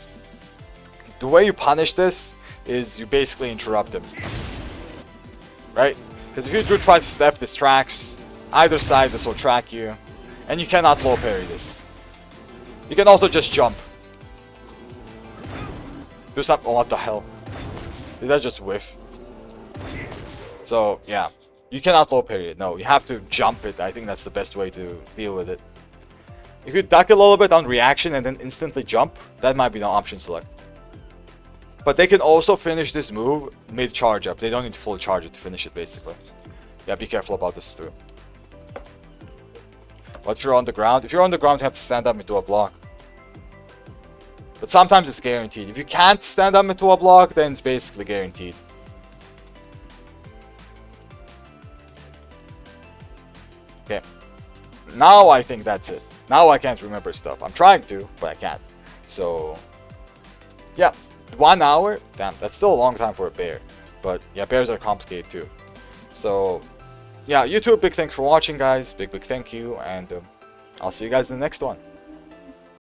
The way you punish this is you basically interrupt him. Right? Because if you do try to step, this tracks. Either side, this will track you. And you cannot low parry this. You can also just jump. Do something. Oh, what the hell? Did that just whiff? So, yeah. You cannot low parry it. No, you have to jump it. I think that's the best way to deal with it. If you duck a little bit on reaction and then instantly jump, that might be an option select. But they can also finish this move mid-charge up. They don't need to fully charge it to finish it, basically. Yeah, be careful about this too. But if you're on the ground, you have to stand up into a block. But sometimes it's guaranteed. If you can't stand up into a block, then it's basically guaranteed. Okay. Now I think that's it. Now I can't remember stuff. I'm trying to, but I can't. So, yeah. 1 hour? Damn, that's still a long time for a bear. But, yeah, bears are complicated too. So, yeah, YouTube, big thanks for watching, guys. Big thank you. And I'll see you guys in the next one.